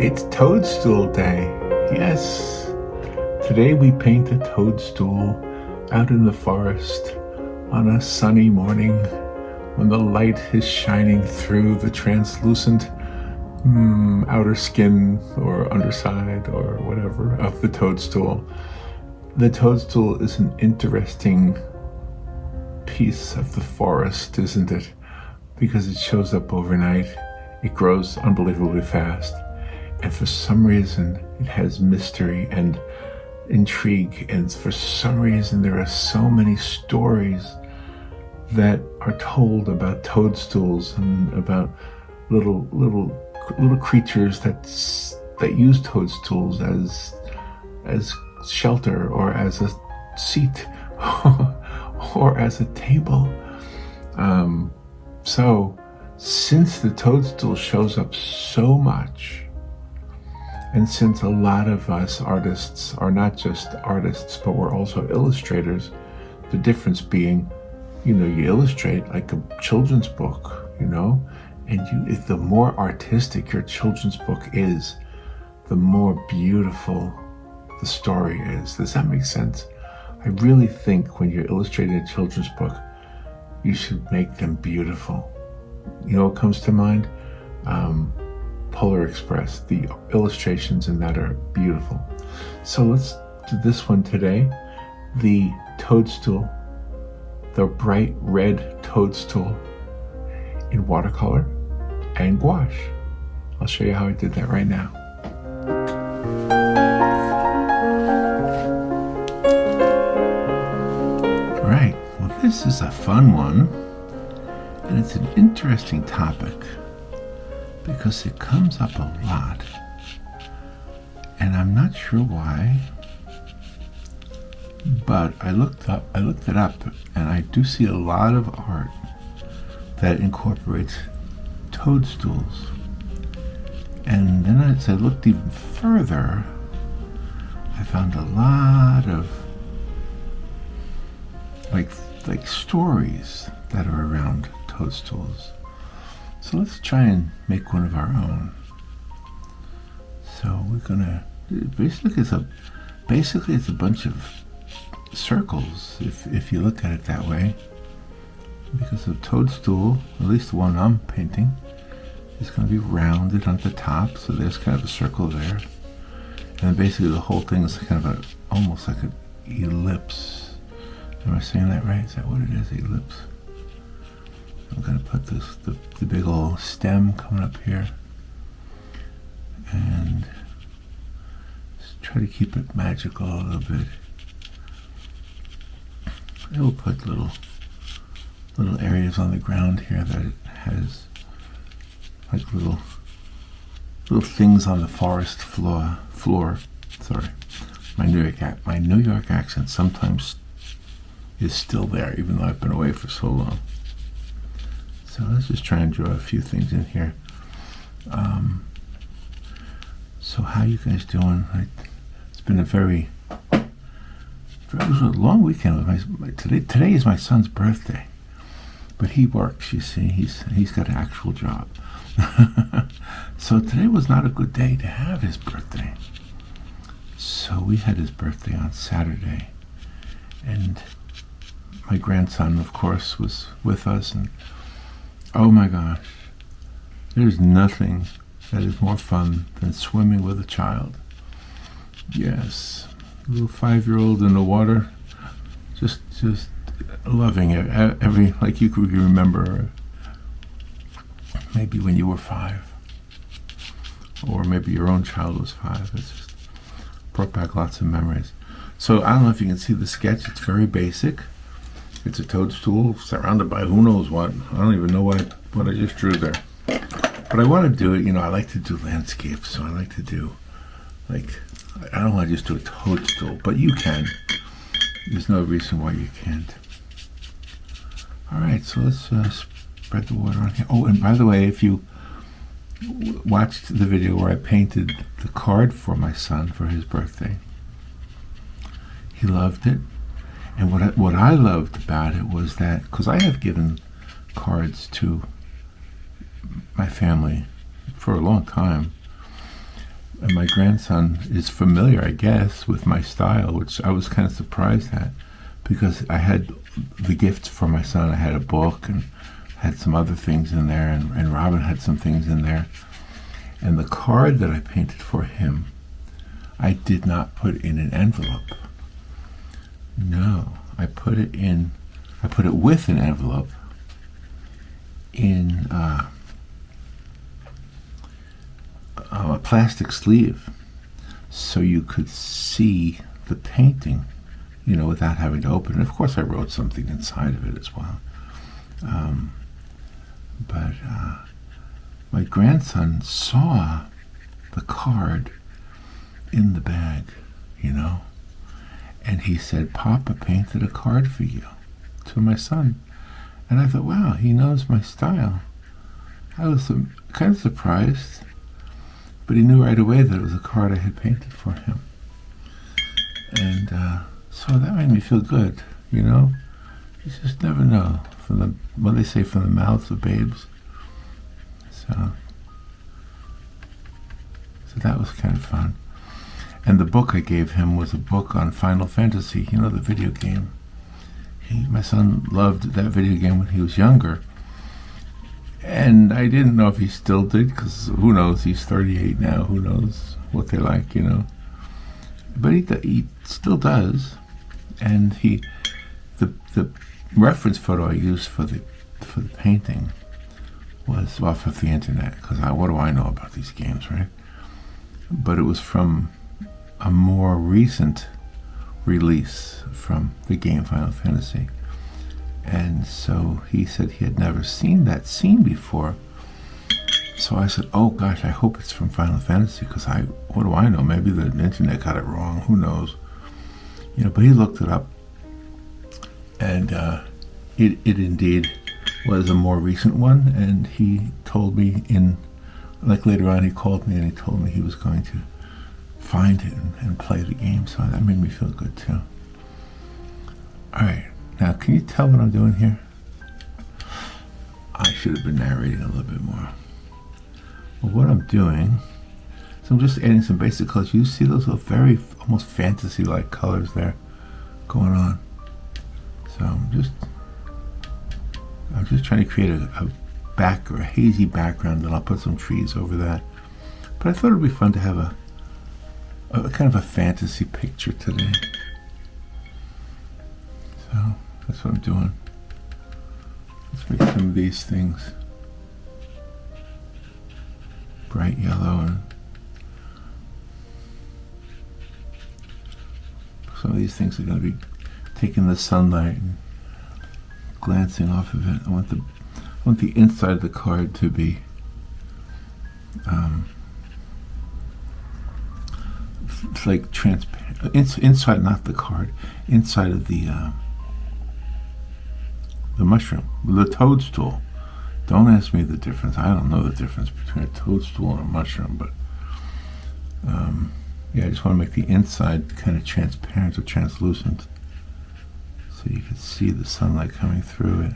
It's Toadstool Day. Yes. Today we paint a toadstool out in the forest on a sunny morning when the light is shining through the translucent outer skin or underside or whatever of the toadstool. The toadstool is an interesting piece of the forest, isn't it? Because it shows up overnight. It grows unbelievably fast. And for some reason, it has mystery and intrigue. And for some reason, there are so many stories that are told about toadstools and about little creatures that use toadstools as shelter or as a seat or as a table. So since the toadstool shows up so much, and since a lot of us artists are not just artists, but we're also illustrators, the difference being, you illustrate like a children's book, and if the more artistic your children's book is, the more beautiful the story is. Does that make sense? I really think when you're illustrating a children's book, you should make them beautiful. You know what comes to mind? Polar Express. The illustrations in that are beautiful. So let's do this one today. The toadstool, the bright red toadstool in watercolor and gouache. I'll show you how I did that right now. All right, well, this is a fun one, and it's an interesting topic because it comes up a lot, and I'm not sure why, but I looked it up, and I do see a lot of art that incorporates toadstools. And then as I looked even further, I found a lot of like stories that are around toadstools. So let's try and make one of our own. So we're gonna basically it's a bunch of circles if you look at it that way, because the toadstool, at least the one I'm painting, is going to be rounded on the top, so there's kind of a circle there, and then basically the whole thing is kind of almost like an ellipse. Am I saying that right? Is that what it is? Ellipse. I'm going to put the big old stem coming up here, and just try to keep it magical a little bit. I will put little areas on the ground here that it has like little things on the forest floor. Sorry, my New York accent sometimes is still there, even though I've been away for so long. So let's just try and draw a few things in here. So how you guys doing? It's been it was a long weekend. Today is my son's birthday, but he works. You see, he's got an actual job. So today was not a good day to have his birthday. So we had his birthday on Saturday, and my grandson, of course, was with us, and oh my gosh, there's nothing that is more fun than swimming with a child. Yes, a little 5-year-old in the water, just loving it. Like you could remember maybe when you were 5, or maybe your own child was 5. It's just brought back lots of memories. So I don't know if you can see the sketch. It's very basic. It's a toadstool surrounded by who knows what. I don't even know what I just drew there. But I want to do it, I like to do landscapes, so I like to do, I don't want to just do a toadstool, but you can. There's no reason why you can't. All right, so let's spread the water on here. Oh, and by the way, if you watched the video where I painted the card for my son for his birthday, he loved it. And what I loved about it was that, because I have given cards to my family for a long time, And my grandson is familiar, I guess, with my style, which I was kind of surprised at, because I had the gifts for my son. I had a book and had some other things in there, and Robin had some things in there. And the card that I painted for him, I did not put in an envelope. No, I put it with an envelope in a plastic sleeve, so you could see the painting, without having to open it. Of course, I wrote something inside of it as well. But my grandson saw the card in the bag, and he said, "Papa painted a card for you," to my son. And I thought, wow, he knows my style. I was kind of surprised, but he knew right away that it was a card I had painted for him. And so that made me feel good, You just never know. What they say, from the mouths of babes. So that was kind of fun. And the book I gave him was a book on Final Fantasy, the video game. My son loved that video game when he was younger. And I didn't know if he still did, because who knows, he's 38 now, who knows what they're like, But he still does. And the reference photo I used for the painting was off of the internet, because what do I know about these games, right? But it was from a more recent release from the game Final Fantasy. And so he said he had never seen that scene before. So I said, oh gosh, I hope it's from Final Fantasy, because what do I know? Maybe the internet got it wrong, who knows? But he looked it up, and it indeed was a more recent one. And he told me later on, he called me and he told me he was going to find it and play the game. So that made me feel good too. All right, now can you tell what I'm doing here? I should have been narrating a little bit more. Well, what I'm doing is I'm just adding some basic colors. You see those very almost fantasy-like colors there going on. So I'm just trying to create a hazy background, and I'll put some trees over that. But I thought it would be fun to have a kind of a fantasy picture today. So that's what I'm doing. Let's make some of these things bright yellow, and some of these things are going to be taking the sunlight and glancing off of it. I want the inside of the card to be it's like transparent. Inside, not the card. Inside of the mushroom, the toadstool. Don't ask me the difference. I don't know the difference between a toadstool and a mushroom, but yeah, I just want to make the inside kind of transparent or translucent, so you can see the sunlight coming through it.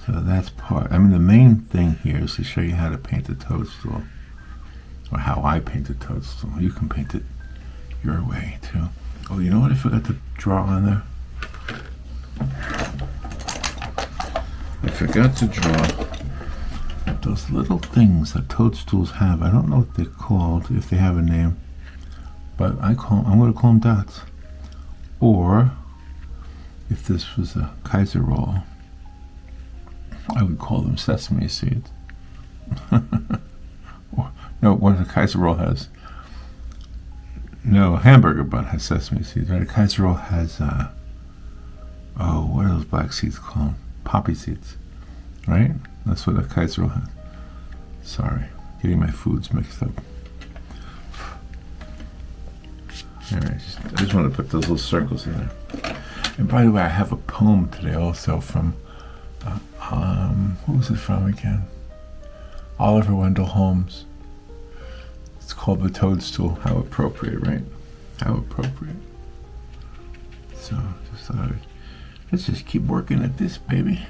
So that's part. The main thing here is to show you how to paint a toadstool, or how I paint a toadstool. You can paint it your way too. Oh, you know what I forgot to draw on there? I forgot to draw those little things that toadstools have. I don't know what they're called, if they have a name, but I'm going to call them dots. Or if this was a Kaiser roll, I would call them sesame seeds. Or, no, what a Kaiser roll has. No, a hamburger bun has sesame seeds, right? A Kaiser roll has, what are those black seeds called? Poppy seeds, right? That's what a Kaiser roll has. Sorry, getting my foods mixed up. Alright, I just want to put those little circles in there. And by the way, I have a poem today also from, who was it from again? Oliver Wendell Holmes. It's called The Toadstool. How appropriate, right? How appropriate. So, just thought let's just keep working at this, baby.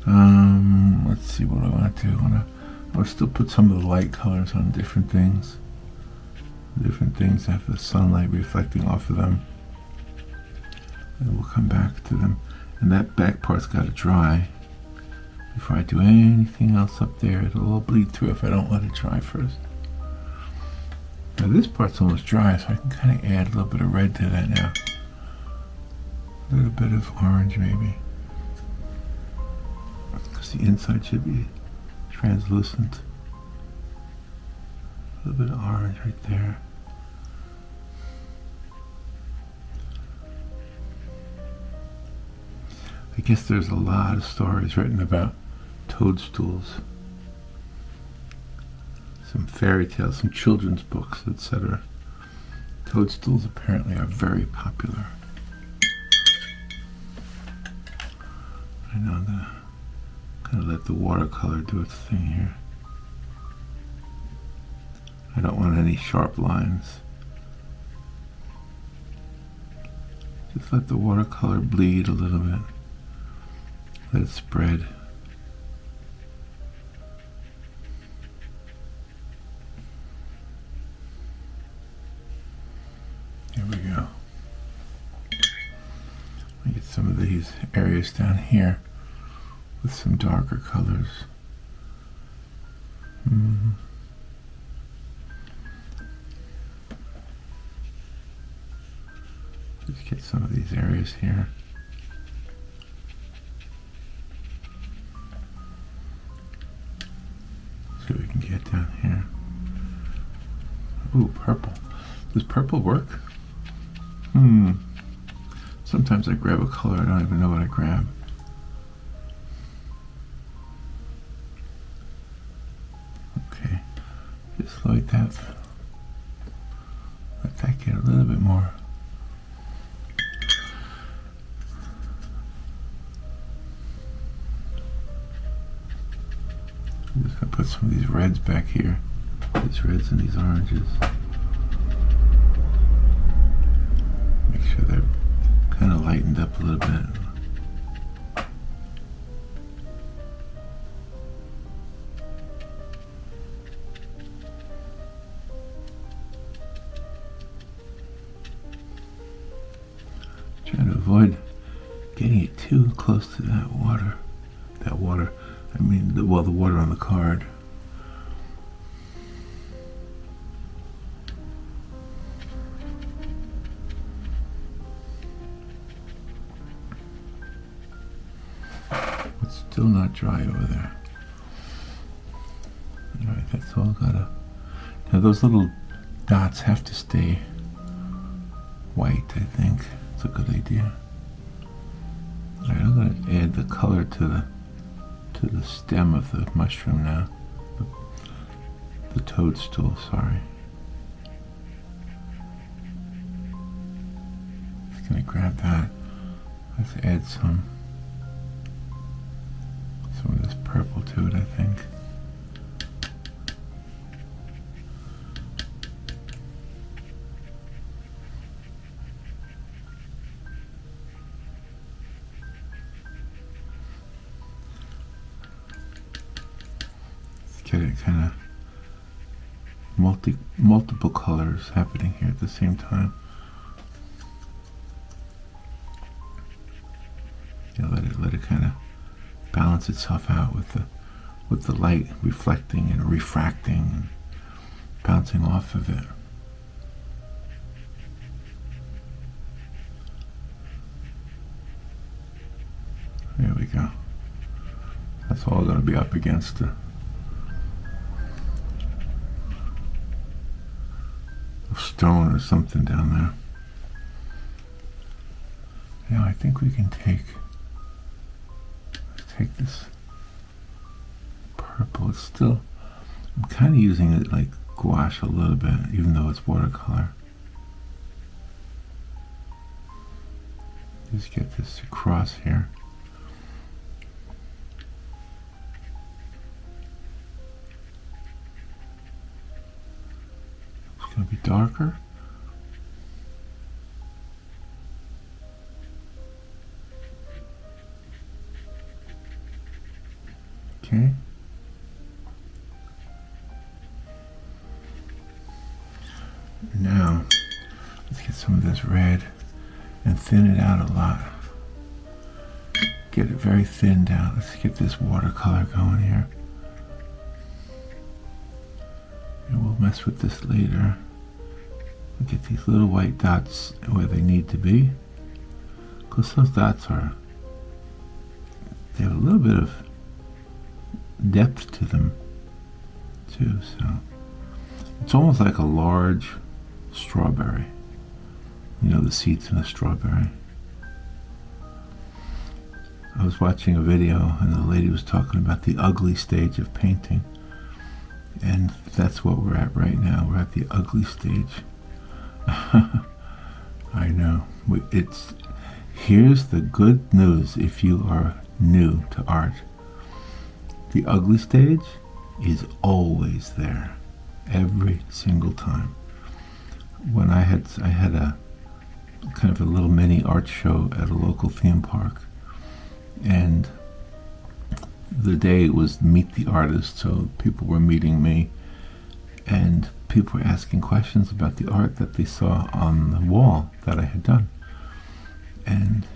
Let's see what I want to do. I I'll still put some of the light colors on different things. Different things have the sunlight reflecting off of them. And we'll come back to them. And that back part's got to dry before I do anything else up there. It'll all bleed through if I don't let it dry first. Now this part's almost dry, so I can kind of add a little bit of red to that now. A little bit of orange maybe. Because the inside should be translucent. A little bit of orange right there. I guess there's a lot of stories written about toadstools. Some fairy tales, some children's books, etc. Toadstools apparently are very popular. I know I'm gonna kind of let the watercolor do its thing here. I don't want any sharp lines. Just let the watercolor bleed a little bit. Let it spread. There we go. I get some of these areas down here with some darker colors. Just get some of these areas here. See what we can get down here. Ooh, purple. Does purple work? Sometimes I grab a color, I don't even know what I grab. Okay, just like that. Let that get a little bit more. I'm just gonna put some of these reds back here. These reds and these oranges. Make sure they're kind of lightened up a little bit. Trying to avoid getting it too close to that water. I mean, the water on the card. It's still not dry over there. Alright, that's all gotta... Now those little dots have to stay white, I think. It's a good idea. Alright, I'm gonna add the color to the stem of the mushroom now. The toadstool, sorry. Just gonna grab that. Let's add some of this purple to it, I think. Get it kind of multiple colors happening here at the same time. Yeah, let it kind of balance itself out with the light reflecting and refracting and bouncing off of it. There we go. That's all going to be up against a stone or something down there. Now I think we can take this purple. It's still, I'm kind of using it like gouache a little bit, even though it's watercolor. Just get this across here. It's going to be darker. Okay. this red and thin it out a lot. Get it very thinned out. Let's get this watercolor going here. And we'll mess with this later. We'll get these little white dots where they need to be. Because those dots they have a little bit of depth to them too, so it's almost like a large strawberry. You know, the seeds in a strawberry. I was watching a video and the lady was talking about the ugly stage of painting, and that's what we're at right now. We're at the ugly stage. I know. Here's the good news if you are new to art. The ugly stage is always there, every single time. When I had a kind of a little mini art show at a local theme park, and the day was meet the artist, so people were meeting me, and people were asking questions about the art that they saw on the wall that I had done. And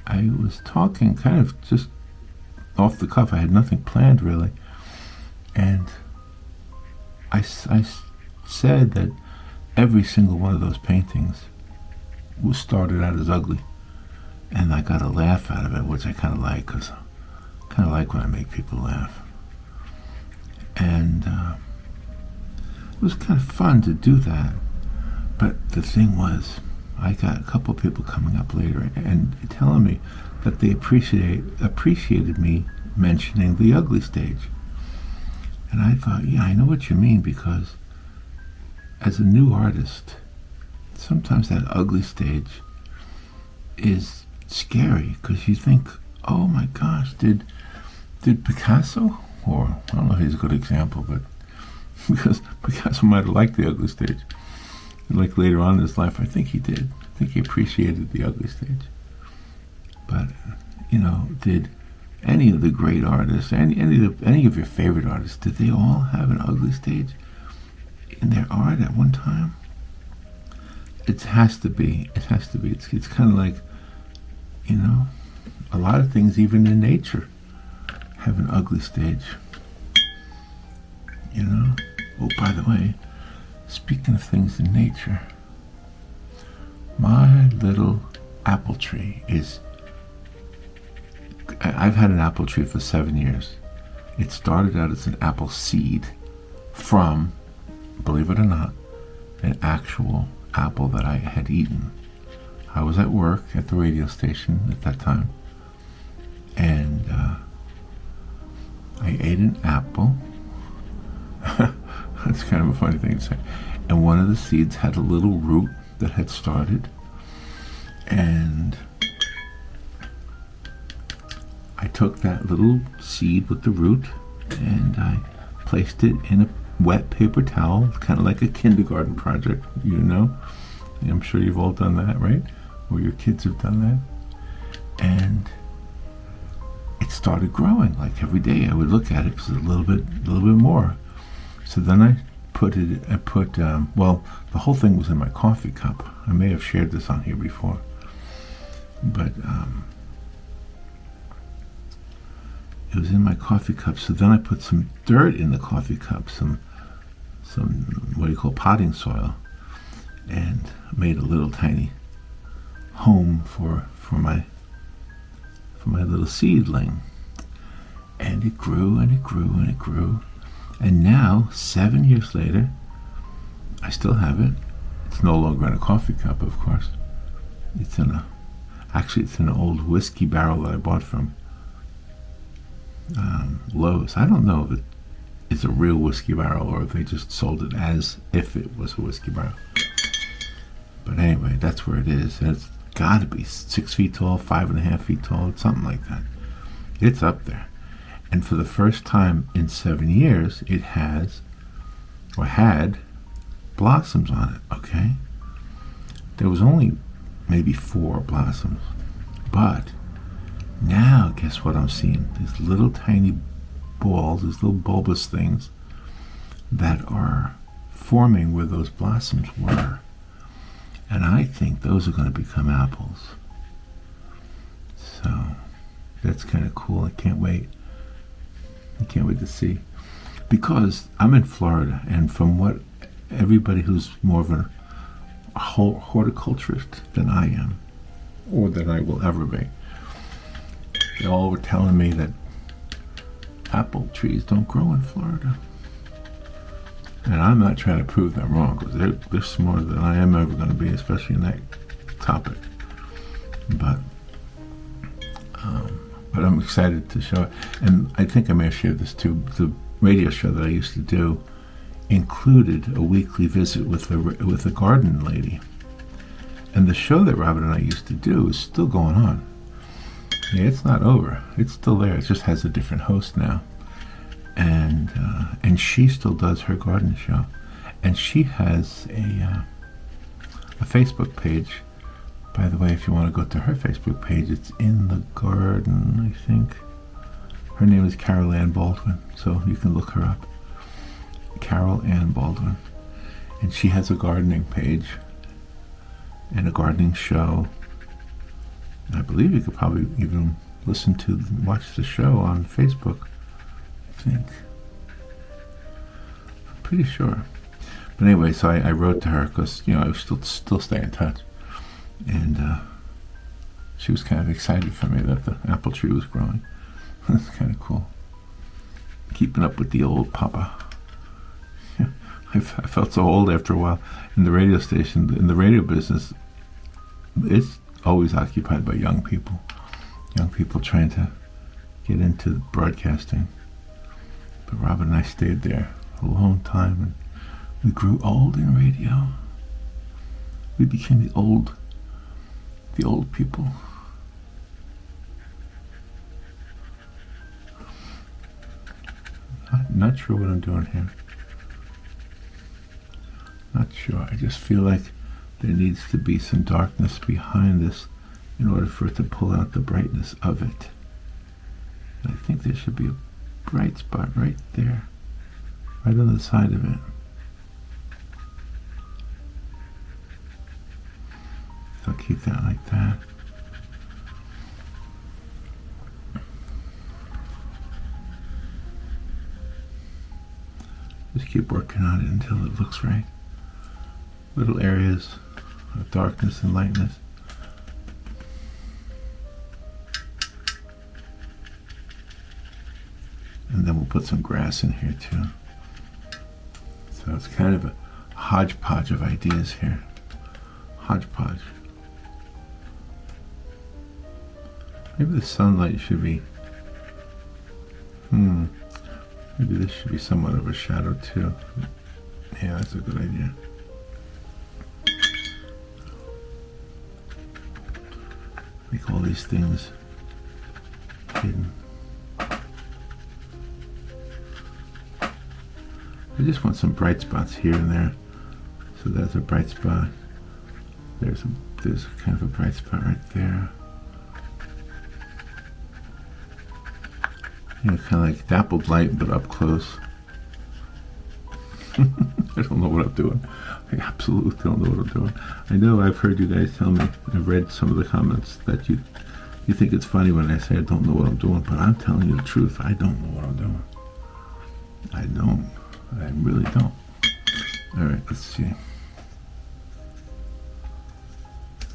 I was talking kind of just off the cuff. I had nothing planned really, and I said that every single one of those paintings was started out as ugly, and I got a laugh out of it, which I kind of like, because I kind of like when I make people laugh. And it was kind of fun to do that. But the thing was, I got a couple of people coming up later and telling me that they appreciated me mentioning the ugly stage. And I thought, yeah, I know what you mean, because as a new artist, sometimes that ugly stage is scary, because you think, oh my gosh, did Picasso, or I don't know if he's a good example, but because Picasso might have liked the ugly stage. Like later on in his life, I think he did. I think he appreciated the ugly stage. But, you know, did any of the great artists, any of your favorite artists, did they all have an ugly stage in their art at one time? It has to be. It has to be. It's kind of like, you know, a lot of things, even in nature, have an ugly stage. You know? Oh, by the way, speaking of things in nature, my little apple tree I've had an apple tree for 7 years. It started out as an apple seed from, believe it or not, an actual apple that I had eaten. I was at work at the radio station at that time, and I ate an apple. That's kind of a funny thing to say. And one of the seeds had a little root that had started, and I took that little seed with the root and I placed it in a wet paper towel, kind of like a kindergarten project, you know. I'm sure you've all done that, right? Or your kids have done that. And it started growing. Like every day I would look at it, because a little bit more. So then I put well, the whole thing was in my coffee cup. I may have shared this on here before, but it was in my coffee cup. So then I put some dirt in the coffee cup, some what do you call potting soil, and made a little tiny home for my little seedling. And it grew and it grew and it grew. And now, 7 years later, I still have it. It's no longer in a coffee cup, of course. It's in an old whiskey barrel that I bought from Lowe's. I don't know if it's a real whiskey barrel or if they just sold it as if it was a whiskey barrel. But anyway, that's where it is. And it's got to be 6 feet tall, 5.5 feet tall, something like that. It's up there. And for the first time in 7 years, it has, or had, blossoms on it, okay? There was only maybe 4 blossoms. But now, guess what I'm seeing? These little tiny balls, these little bulbous things that are forming where those blossoms were. And I think those are going to become apples. So that's kind of cool. I can't wait. I can't wait to see. Because I'm in Florida, and from what everybody who's more of a horticulturist than I am, or that I will ever be, they all were telling me that apple trees don't grow in Florida. And I'm not trying to prove them wrong, because they're smarter than I am ever going to be, especially in that topic. But I'm excited to show it. And I think I may have shared this too. The radio show that I used to do included a weekly visit with a garden lady. And the show that Robin and I used to do is still going on. Yeah, it's not over. It's still there. It just has a different host now. And she still does her garden show. And she has a Facebook page. By the way, if you want to go to her Facebook page, it's In the Garden, I think. Her name is Carol Ann Baldwin, so you can look her up. Carol Ann Baldwin. And she has a gardening page and a gardening show. And I believe you could probably even watch the show on Facebook, I think. I'm pretty sure. But anyway, so I wrote to her because, I was still stay in touch. And she was kind of excited for me that the apple tree was growing. That's kind of cool. Keeping up with the old Papa. I felt so old after a while. In the radio station, in the radio business, it's always occupied by young people. Young people trying to get into broadcasting. But Robin and I stayed there a long time, and we grew old in radio. We became the old people. Not sure what I'm doing here. Not sure. I just feel like there needs to be some darkness behind this in order for it to pull out the brightness of it. And I think there should be a bright spot right there, right on the side of it. So I'll keep that like that. Just keep working on it until it looks right. Little areas of darkness and lightness. And then we'll put some grass in here too. So it's kind of a hodgepodge of ideas here. Hodgepodge. Maybe the sunlight should be... Maybe this should be somewhat of a shadow too. Yeah, that's a good idea. Make all these things hidden. I just want some bright spots here and there. So that's a bright spot. There's kind of a bright spot right there. Kind of like dappled light, but up close. I don't know what I'm doing. I absolutely don't know what I'm doing. I know I've heard you guys tell me, I've read some of the comments that you think it's funny when I say I don't know what I'm doing, but I'm telling you the truth. I don't know what I'm doing. I don't. I really don't. Alright, let's see.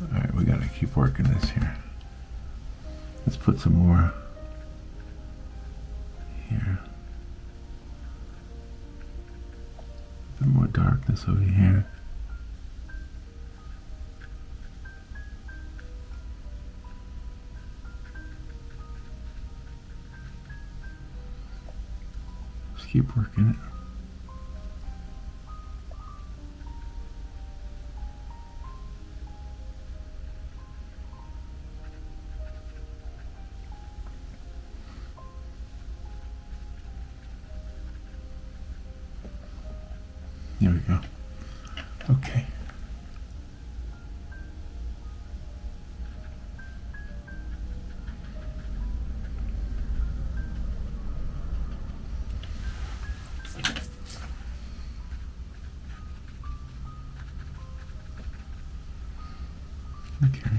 Alright, we gotta keep working this here. Let's put some more here. A bit more darkness over here. Just keep working it. There we go. Okay. Okay.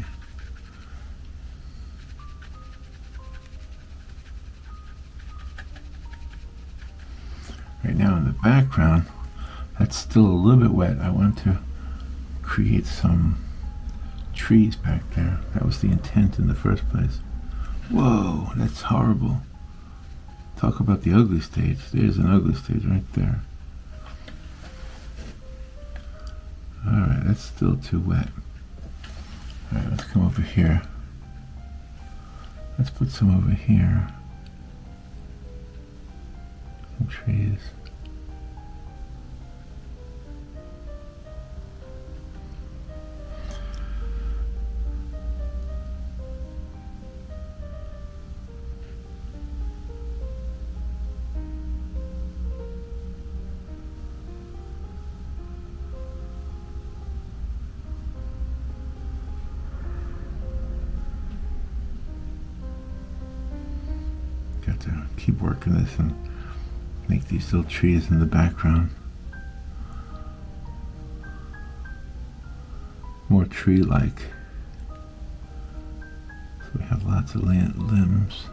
Right now in the background, that's still a little bit wet. I want to create some trees back there. That was the intent in the first place. Whoa, that's horrible. Talk about the ugly stage. There's an ugly stage right there. Alright, that's still too wet. Alright, let's come over here. Let's put some over here. Some trees. Got to keep working this and make these little trees in the background more tree-like. So we have lots of limbs.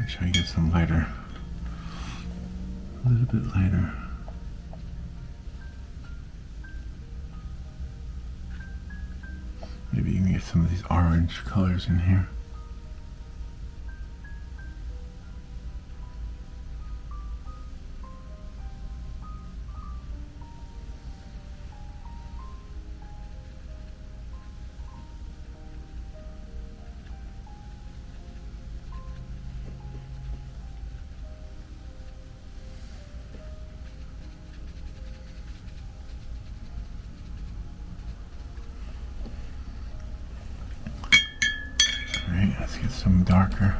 Try to get some lighter, a little bit lighter. Maybe you can get some of these orange colors in here. Let's get some darker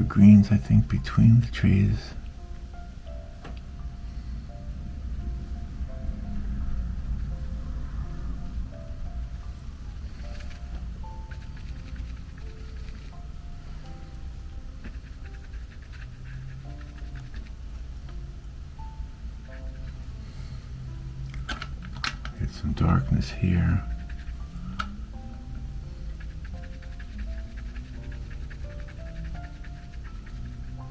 greens, I think, between the trees. Get some darkness here.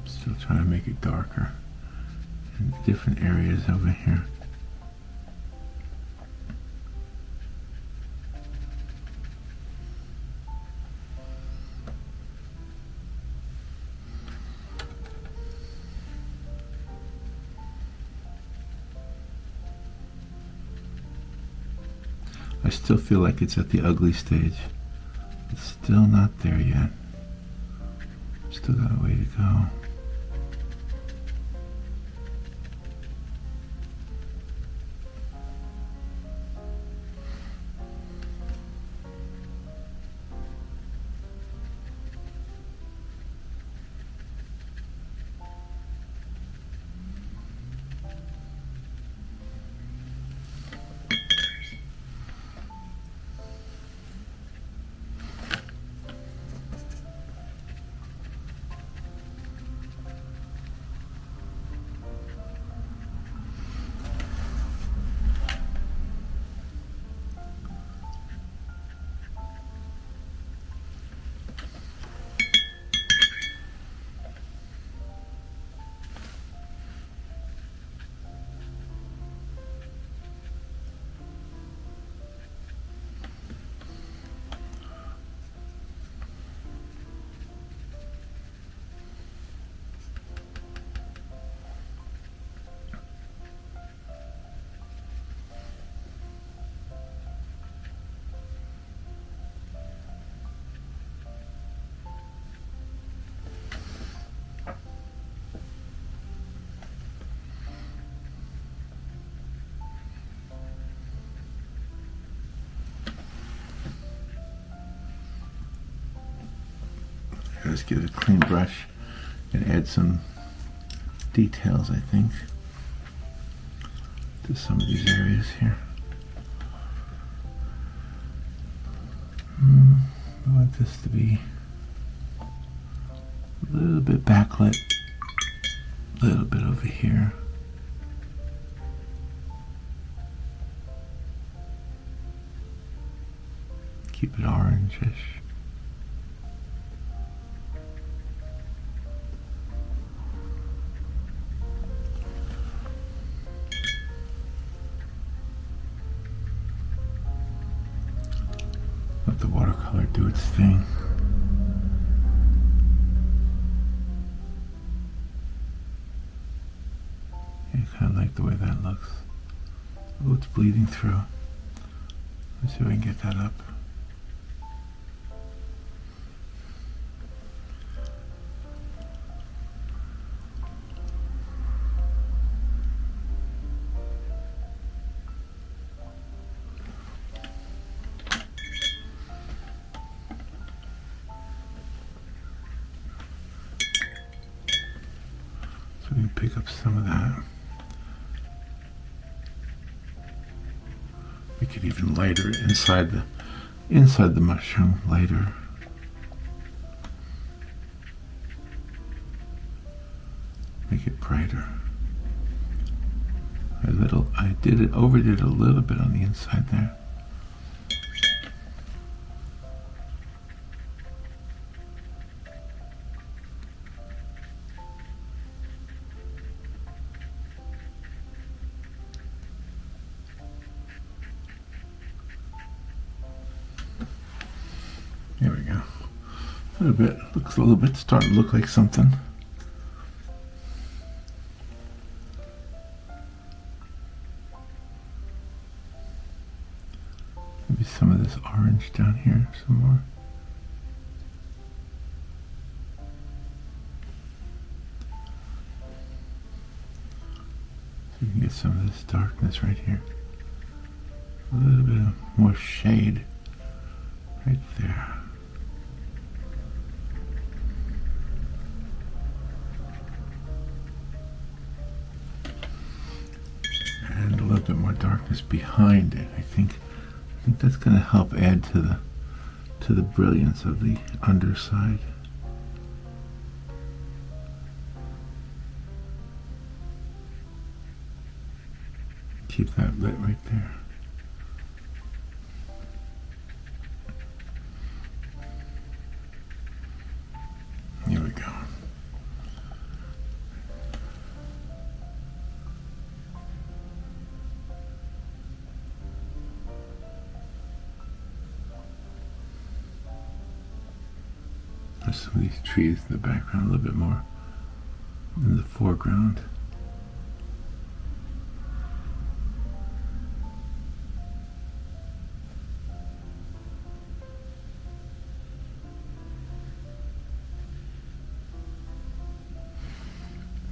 Still trying to make it darker in different areas over here. I still feel like it's at the ugly stage. It's still not there yet. Still got a way to go. Let's get a clean brush and add some details, I think, to some of these areas here. I want this to be a little bit backlit, a little bit over here. Keep it orange-ish. Let the watercolor do its thing. I kind of like the way that looks. Oh, it's bleeding through. Let's see if we can get that up. So we can pick up some of that. We could even lighter it inside the mushroom lighter. Make it brighter. I overdid a little bit on the inside there. There we go. A little bit, looks a little bit, starting to look like something. Maybe some of this orange down here, some more. So you can get some of this darkness right here. A little bit more shade right there. And a little bit more darkness behind it. I think that's going to help add to the brilliance of the underside. Keep that lit right there. Here we go. There's some of these trees in the background, a little bit more in the foreground.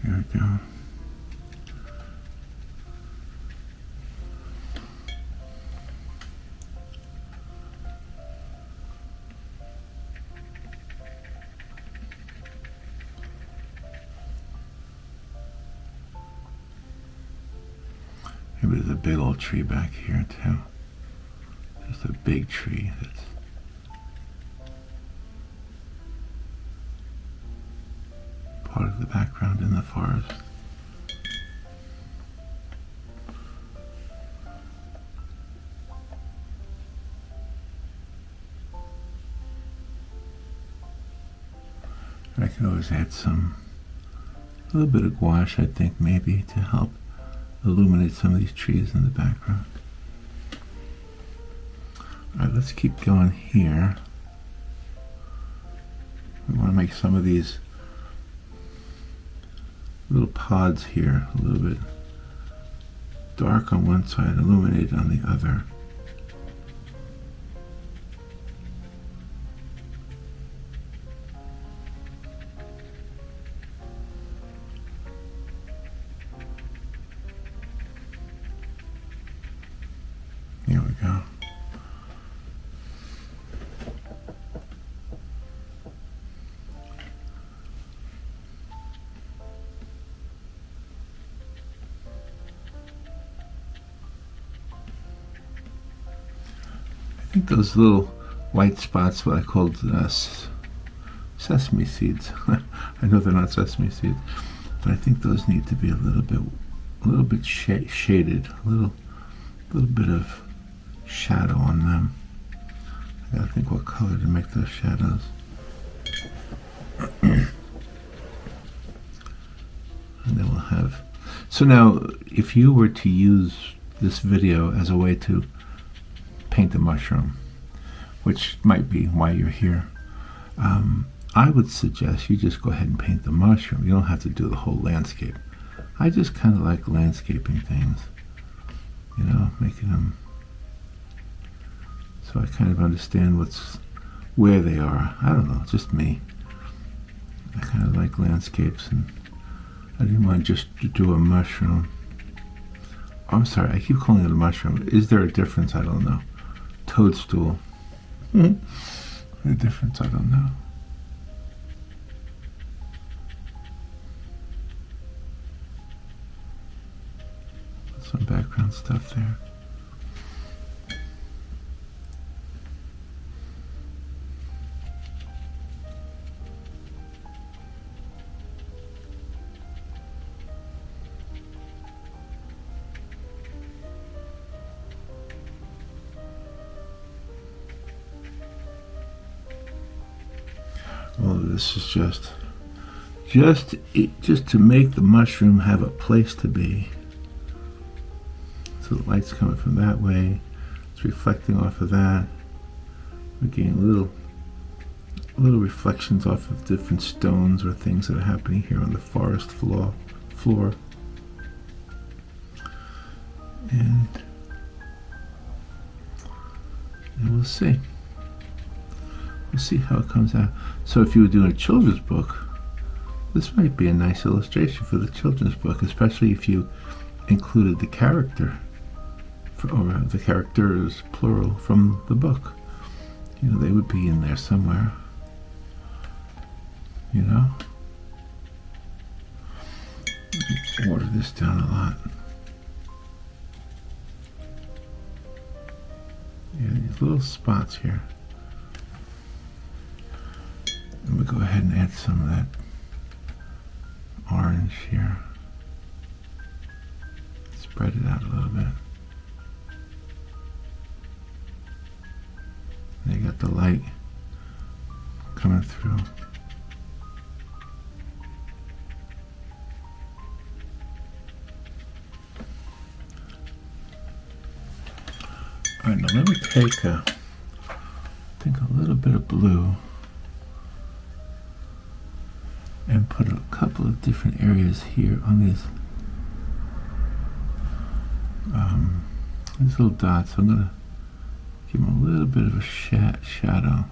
There we go. Maybe there's a big old tree back here too. Just a big tree that's part of the background in the forest. I can always add a little bit of gouache, I think, maybe to help illuminate some of these trees in the background. Alright, let's keep going here. We want to make some of these little pods here a little bit dark on one side, illuminated on the other. Here we go. think those little white spots, what I called sesame seeds. I know they're not sesame seeds, but I think those need to be a little bit shaded, a little bit of shadow on them. I gotta think what color to make those shadows. And then we'll have. So now, if you were to use this video as a way to paint a mushroom, which might be why you're here, I would suggest you just go ahead and paint the mushroom. You don't have to do the whole landscape. I just kind of like landscaping things, you know, making them so I kind of understand where they are. I don't know, just me. I kind of like landscapes, and I didn't want just to do a mushroom. Oh, I'm sorry, I keep calling it a mushroom. Is there a difference? I don't know. Toadstool. A difference? I don't know. Some background stuff there. Well, this is just to make the mushroom have a place to be. So the light's coming from that way. It's reflecting off of that. We're getting little reflections off of different stones or things that are happening here on the forest floor. And we'll see. We'll see how it comes out. So if you were doing a children's book, this might be a nice illustration for the children's book, especially if you included the character, or the characters, plural, from the book. You know, they would be in there somewhere. You know? Water this down a lot. Yeah, these little spots here. And we go ahead and add some of that orange here. Spread it out a little bit. And you got the light coming through. All right, now let me take a little bit of blue and put a couple of different areas here on these little dots. I'm gonna give them a little bit of a shadow.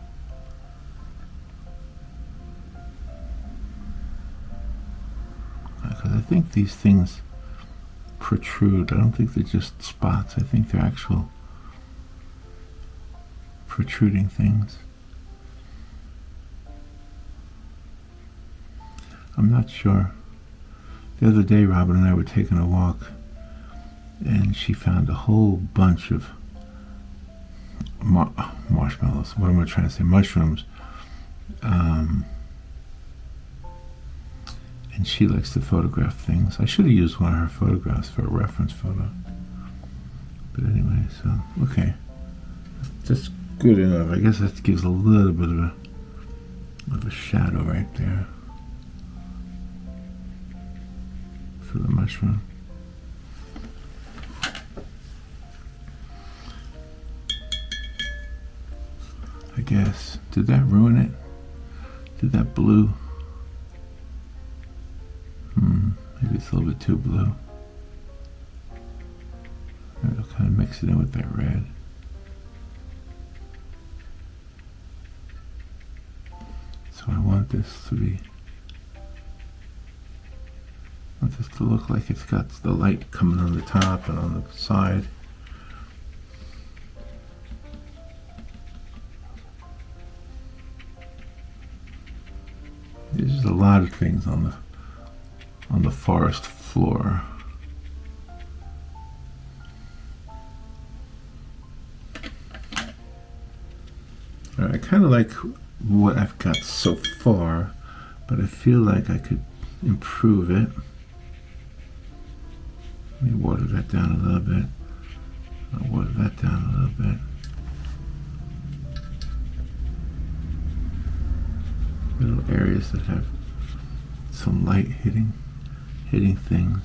Because I think these things protrude. I don't think they're just spots. I think they're actual protruding things. I'm not sure. The other day, Robin and I were taking a walk, and she found a whole bunch of marshmallows. What am I trying to say? Mushrooms. And she likes to photograph things. I should have used one of her photographs for a reference photo. But anyway, so, okay. That's good enough. I guess that gives a little bit of a shadow right there for the mushroom. I guess. Did that ruin it? Did that blue? Maybe it's a little bit too blue. Maybe I'll kind of mix it in with that red. So I want this to look like it's got the light coming on the top and on the side. There's just a lot of things on the forest floor. I kind of like what I've got so far, but I feel like I could improve it. Let me water that down a little bit. I'll water that down a little bit. Little areas that have some light hitting things.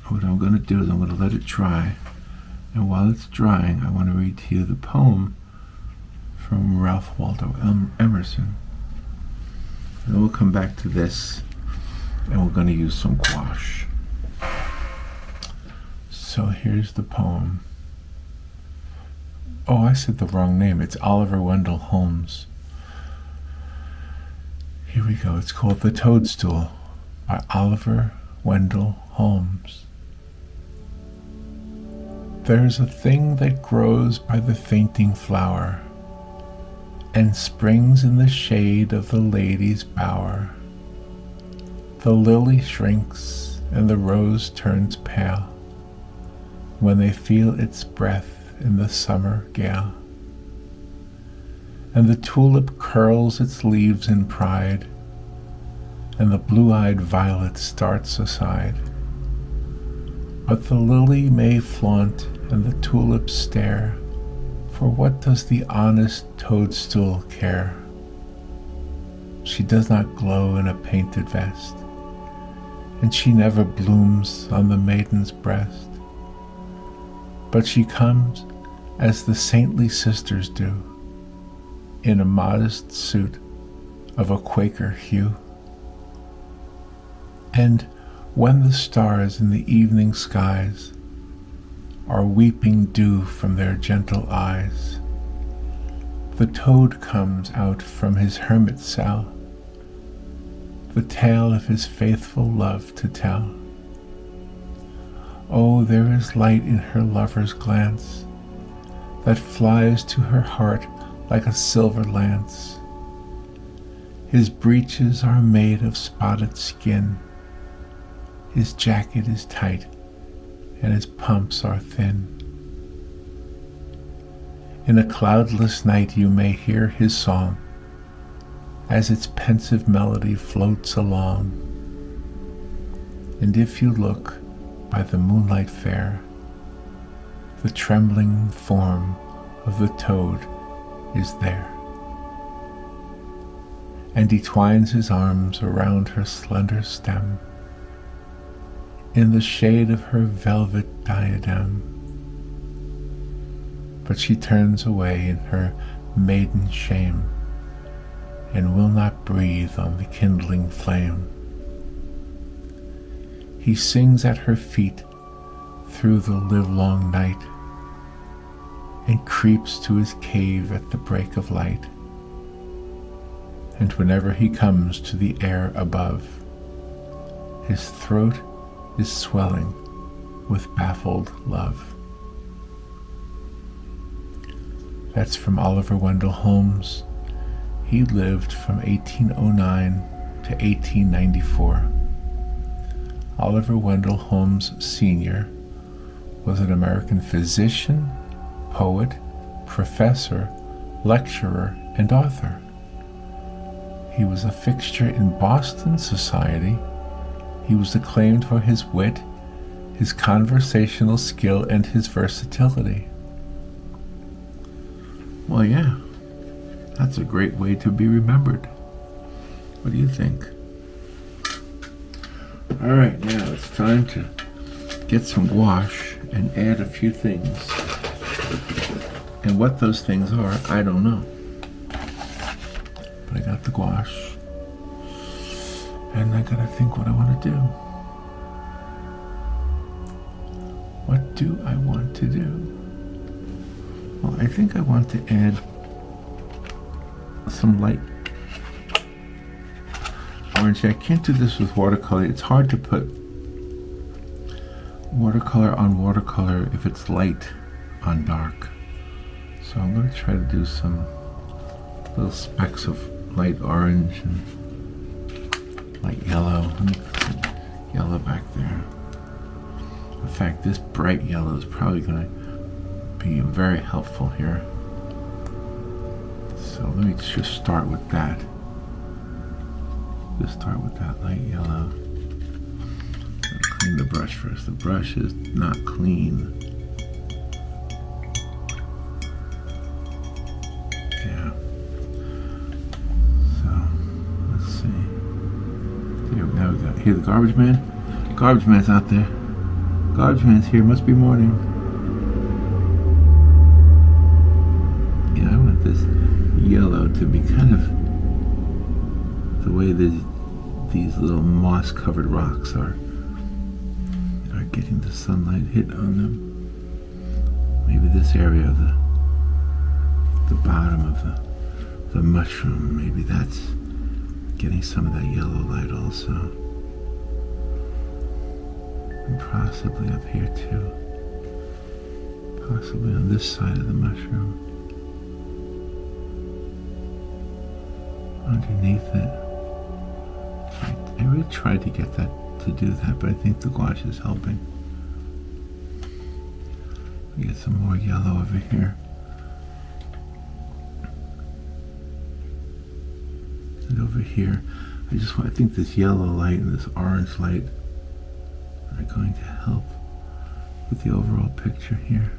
What I'm going to do is I'm going to let it dry, and while it's drying I want to read to you the poem from Ralph Waldo Emerson. And then we'll come back to this, and we're going to use some gouache. So here's the poem. Oh, I said the wrong name. It's Oliver Wendell Holmes. Here we go. It's called The Toadstool by Oliver Wendell Holmes. There's a thing that grows by the fainting flower, and springs in the shade of the lady's bower. The lily shrinks and the rose turns pale when they feel its breath in the summer gale. And the tulip curls its leaves in pride, and the blue-eyed violet starts aside. But the lily may flaunt and the tulip stare, for what does the honest toadstool care? She does not glow in a painted vest, and she never blooms on the maiden's breast. But she comes as the saintly sisters do, in a modest suit of a Quaker hue. And when the stars in the evening skies are weeping dew from their gentle eyes, the toad comes out from his hermit cell, the tale of his faithful love to tell. Oh, there is light in her lover's glance that flies to her heart like a silver lance. His breeches are made of spotted skin, his jacket is tight and his pumps are thin. In a cloudless night you may hear his song as its pensive melody floats along. And if you look by the moonlight fair, the trembling form of the toad is there. And he twines his arms around her slender stem, in the shade of her velvet diadem. But she turns away in her maiden shame, and will not breathe on the kindling flame. He sings at her feet through the livelong night, and creeps to his cave at the break of light. And whenever he comes to the air above, his throat is swelling with baffled love. That's from Oliver Wendell Holmes. He lived from 1809 to 1894. Oliver Wendell Holmes Sr. was an American physician, poet, professor, lecturer, and author. He was a fixture in Boston society. He was acclaimed for his wit, his conversational skill, and his versatility. Well, yeah, that's a great way to be remembered. What do you think? All right, now it's time to get some gouache and add a few things. And what those things are, I don't know. But I got the gouache. And I gotta think what I want to do. What do I want to do? Well, I think I want to add some light orange. I can't do this with watercolor. It's hard to put watercolor on watercolor if it's light on dark. So I'm going to try to do some little specks of light orange and light yellow. Let me put some yellow back there. In fact, this bright yellow is probably going to be very helpful here. So let me just start with that. Just start with that light yellow. Clean the brush first. The brush is not clean. Yeah. So let's see. Now we got here the garbage man. Garbage man's out there. Garbage man's here. Must be morning. Yeah, I want this yellow to be kind of the way these little moss-covered rocks are getting the sunlight hit on them. Maybe this area of the bottom of the mushroom, maybe that's getting some of that yellow light also. And possibly up here too. Possibly on this side of the mushroom. Underneath it. I really tried to get that to do that, but I think the gouache is helping. We get some more yellow over here. And over here, I think this yellow light and this orange light are going to help with the overall picture here.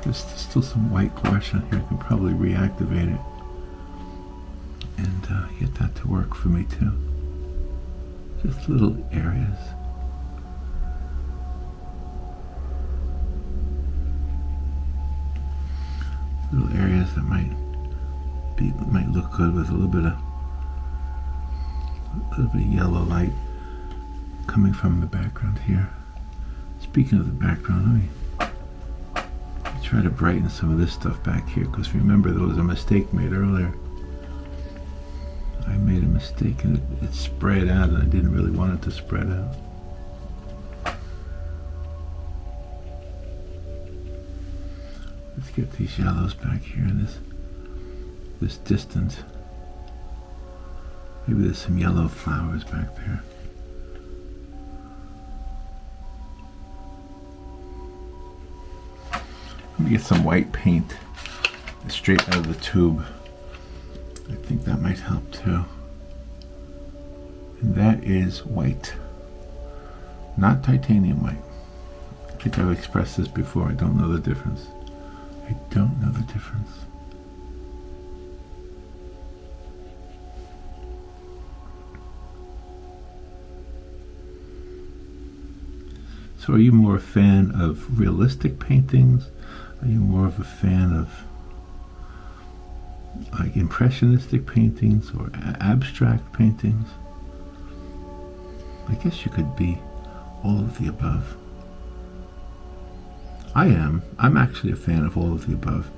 There's still some white gouache on here. I can probably reactivate it and get that to work for me too. Just little areas. Little areas that might look good with a little bit of yellow light coming from the background here. Speaking of the background, let me try to brighten some of this stuff back here, because remember there was a mistake made earlier. I made a mistake and it spread out, and I didn't really want it to spread out. Let's get these yellows back here in this distance. Maybe there's some yellow flowers back there. Let me get some white paint straight out of the tube. I think that might help too. And that is white, not titanium white. I think I've expressed this before. I don't know the difference. I don't know the difference. So are you more a fan of realistic paintings? Are you more of a fan of like impressionistic paintings or abstract paintings? I guess you could be all of the above. I am. I'm actually a fan of all of the above.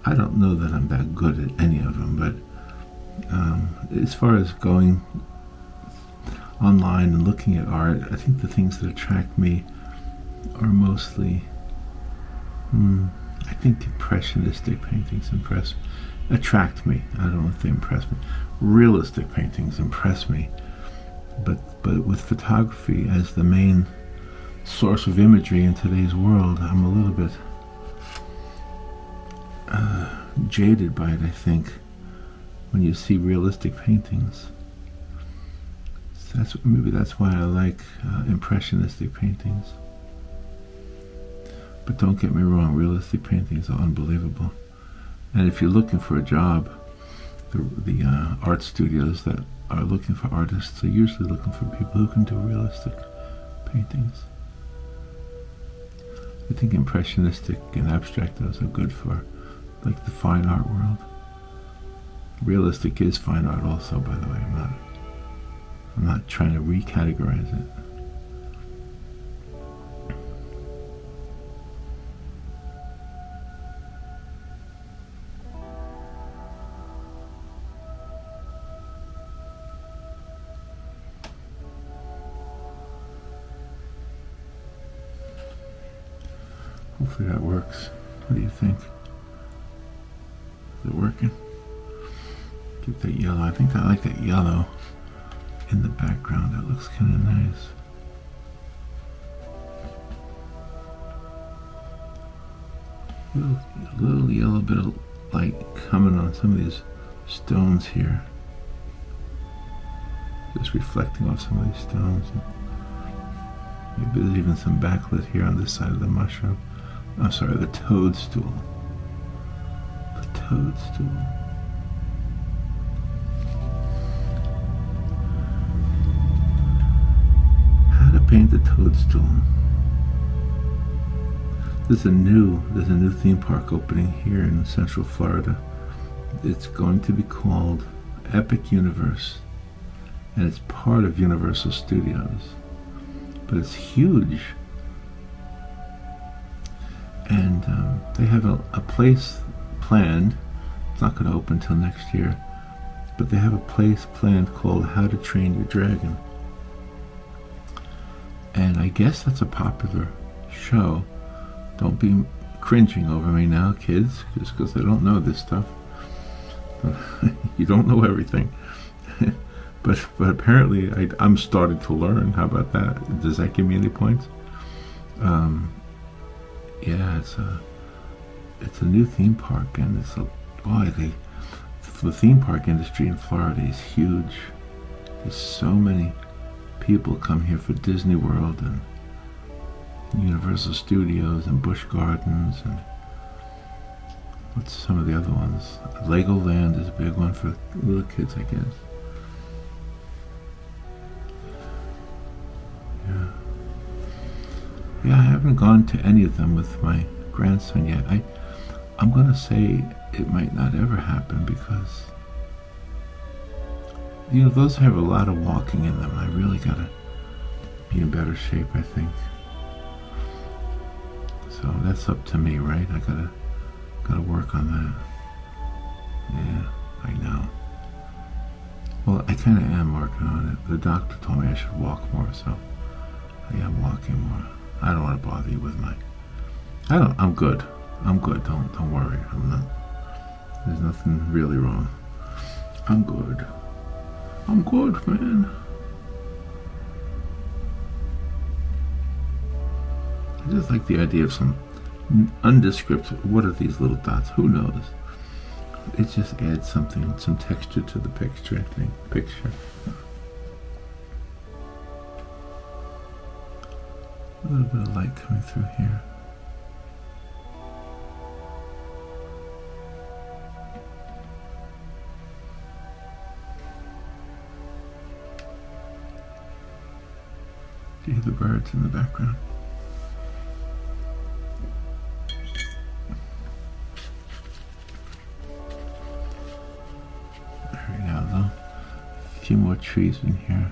I don't know that I'm that good at any of them, but as far as going online and looking at art, I think the things that attract me are mostly, I think impressionistic paintings attract me. I don't know if they impress me. Realistic paintings impress me, but with photography as the main source of imagery in today's world, I'm a little bit jaded by it, I think, when you see realistic paintings. So maybe that's why I like impressionistic paintings. But don't get me wrong, realistic paintings are unbelievable. And if you're looking for a job, the art studios that are looking for artists are usually looking for people who can do realistic paintings. I think impressionistic and abstract those are good for like the fine art world. Realistic is fine art also, by the way. I'm not trying to recategorize it. Hopefully that works. What do you think? Is it working? Get that yellow. I think I like that yellow in the background. That looks kind of nice. A little yellow bit of light coming on some of these stones here. Just reflecting off some of these stones. Maybe there's even some backlit here on this side of the mushroom. I'm sorry, the toadstool. The toadstool. How to paint the toadstool. There's a new theme park opening here in Central Florida. It's going to be called Epic Universe, and it's part of Universal Studios, but it's huge. And they have a place planned. It's not going to open until next year, but they have a place planned called How to Train Your Dragon. And I guess that's a popular show. Don't be cringing over me now, kids, just because I don't know this stuff. You don't know everything. but apparently I'm starting to learn. How about that? Does that give me any points? Yeah, it's a new theme park, and it's the theme park industry in Florida is huge. There's so many people come here for Disney World and Universal Studios and Busch Gardens, and what's some of the other ones? Legoland is a big one for little kids, I guess. Yeah, I haven't gone to any of them with my grandson yet. I'm gonna say it might not ever happen because those have a lot of walking in them. I really gotta be in better shape, I think. So that's up to me, right? I gotta work on that. Yeah, I know. Well, I kind of am working on it. The doctor told me I should walk more, so I am walking more. I don't want to bother you with I'm good. I'm good. Don't worry. I'm not. There's nothing really wrong. I'm good. I'm good, man. I just like the idea of some undescript. What are these little dots? Who knows? It just adds something, some texture to the picture, I think. A little bit of light coming through here. Do you hear the birds in the background? There we go, though. A few more trees in here.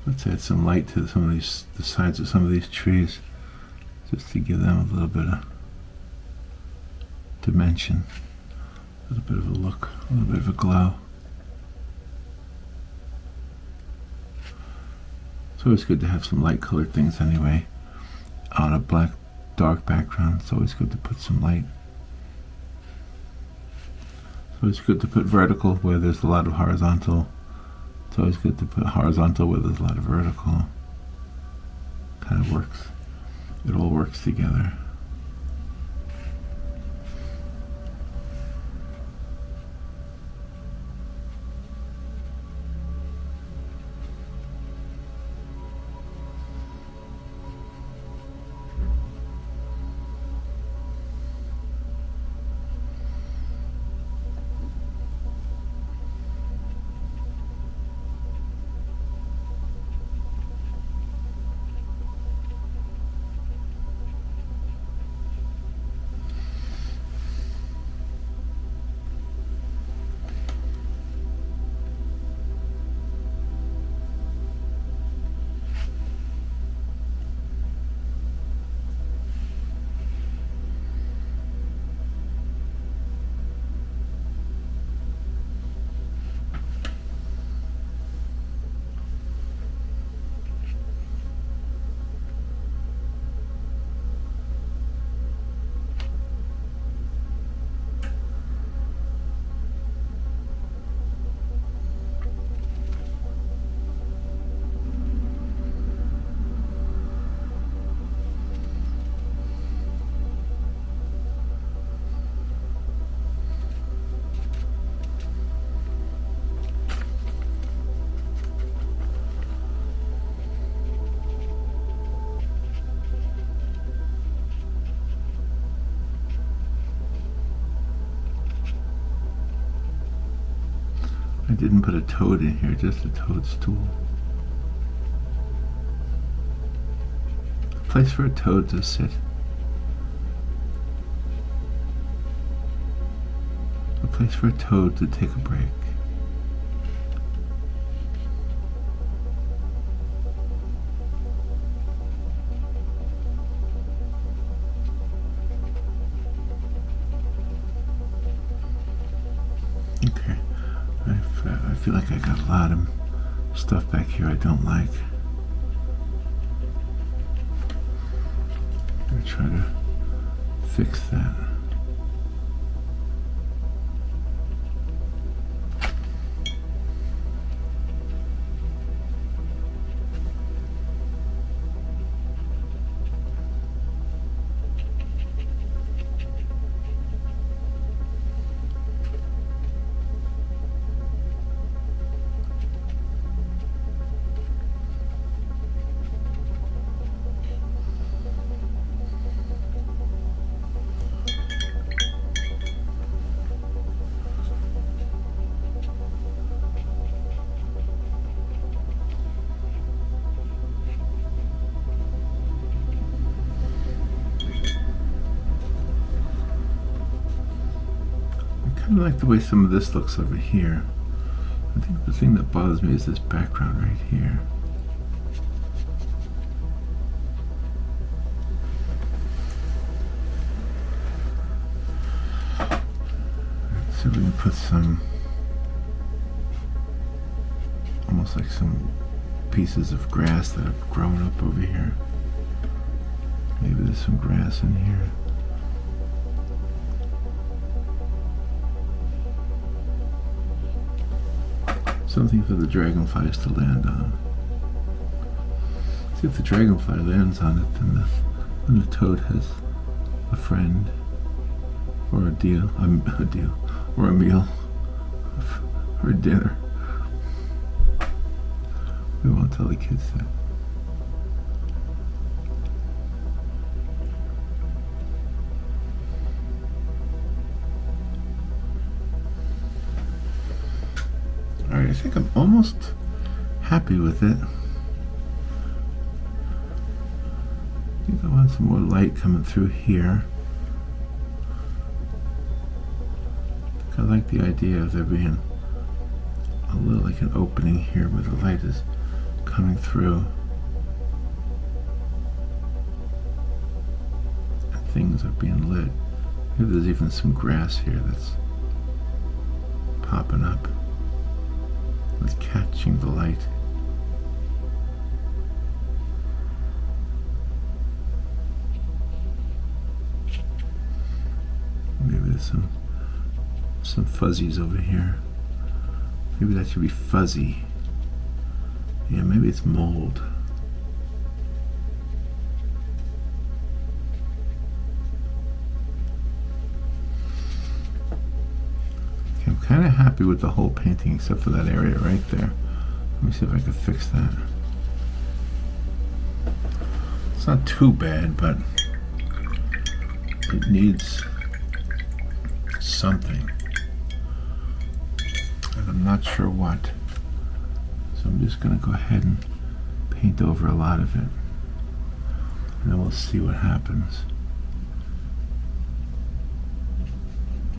Let's add some light to some of the sides of some of these trees, just to give them a little bit of dimension, a little bit of a look, a little bit of a glow. It's always good to have some light colored things anyway. On a black, dark background, it's always good to put some light. It's always good to put vertical where there's a lot of horizontal. It's always good to put horizontal where there's a lot of vertical. Kind of works. It all works together. didn't put a toad in here, just a toadstool. A place for a toad to sit. A place for a toad to take a break. Okay, I feel like I got a lot of stuff back here I don't like. I'm gonna try to fix that. I kind of like the way some of this looks over here. I think the thing that bothers me is this background right here. Let's see if we can put some, almost like some pieces of grass that have grown up over here. Maybe there's some grass in here. Something for the dragonflies to land on. See if the dragonfly lands on it, then the toad has a friend, or a deal, or a meal, or a dinner. We won't tell the kids that. Alright, I think I'm almost happy with it. I think I want some more light coming through here. I like the idea of there being a little like an opening here where the light is coming through. And things are being lit. Maybe there's even some grass here that's popping up. It's catching the light. Maybe there's some fuzzies over here. Maybe that should be fuzzy. Yeah, maybe it's mold. Okay, I'm kind of happy with the whole painting except for that area right there. Let me see if I can fix that. It's not too bad, but it needs something. And I'm not sure what. So I'm just going to go ahead and paint over a lot of it. And then we'll see what happens.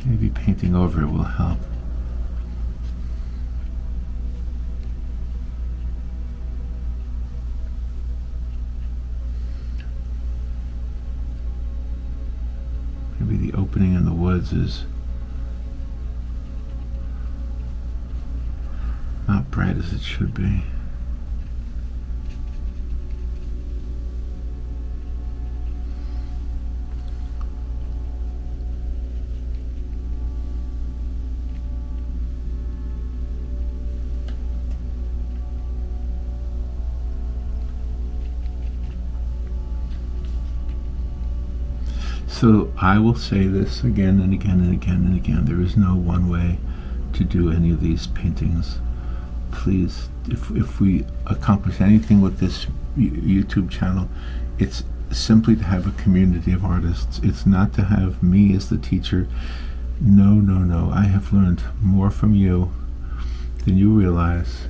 Maybe painting over it will help. Maybe the opening in the woods is not bright as it should be. So I will say this again and again and again and again. There is no one way to do any of these paintings. Please, if we accomplish anything with this YouTube channel, it's simply to have a community of artists. It's not to have me as the teacher. No, no, no. I have learned more from you than you realize.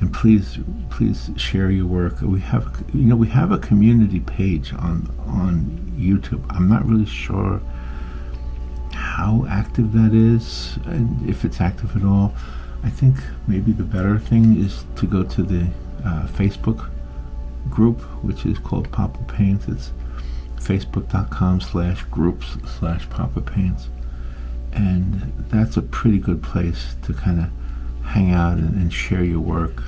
And please share your work. We have a community page on YouTube. I'm not really sure how active that is, and if it's active at all. I think maybe the better thing is to go to the Facebook group, which is called Poppa Paints. It's facebook.com/groups/Poppa Paints, and that's a pretty good place to kind of hang out and share your work.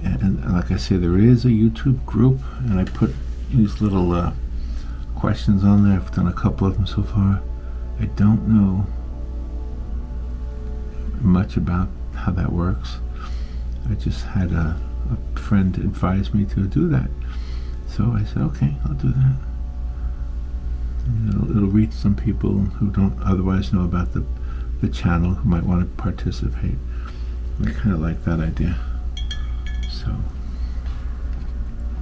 And like I say, there is a YouTube group, and I put these little questions on there. I've done a couple of them so far. I don't know much about how that works. I just had a friend advise me to do that, so I said, okay, I'll do that. It'll reach some people who don't otherwise know about the channel, who might want to participate. I kind of like that idea, so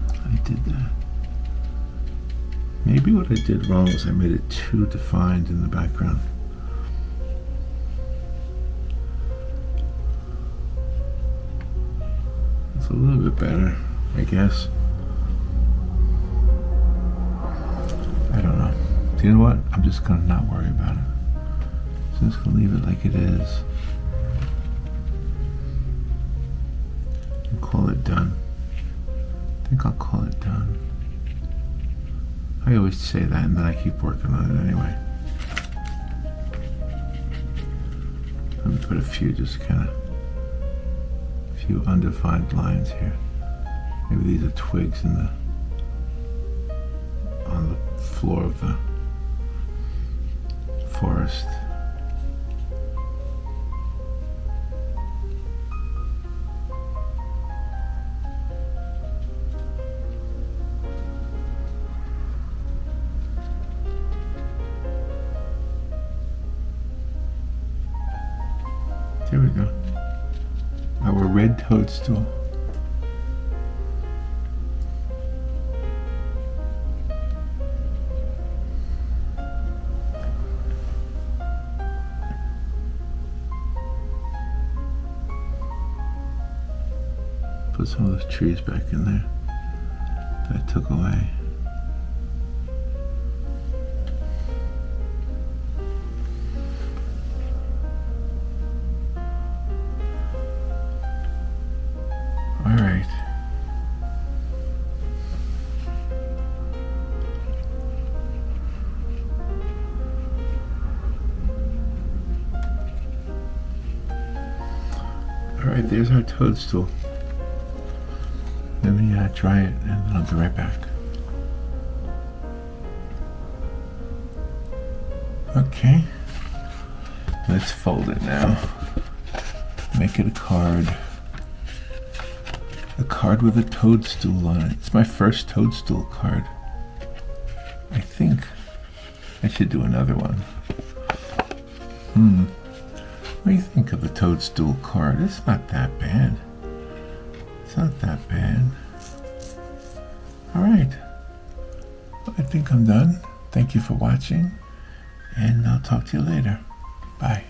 I did that. Maybe what I did wrong was I made it too defined in the background. It's a little bit better, I guess. I don't know. Do you know what? I'm just gonna not worry about it. I'm just gonna leave it like it is and call it done. I think I'll call it done. I always say that, and then I keep working on it anyway. Let me put a few undefined lines here. Maybe these are twigs on the floor of the forest. There we go. Our red toadstool. Put some of those trees back in there that I took away. All right. All right, there's our toadstool. Let me dry it, and then I'll be right back. Okay. Let's fold it now. Make it a card. A card with a toadstool on it. It's my first toadstool card. I think I should do another one. What do you think of the toadstool card? It's not that bad. It's not that bad. All right. Well, I think I'm done. Thank you for watching, and I'll talk to you later. Bye.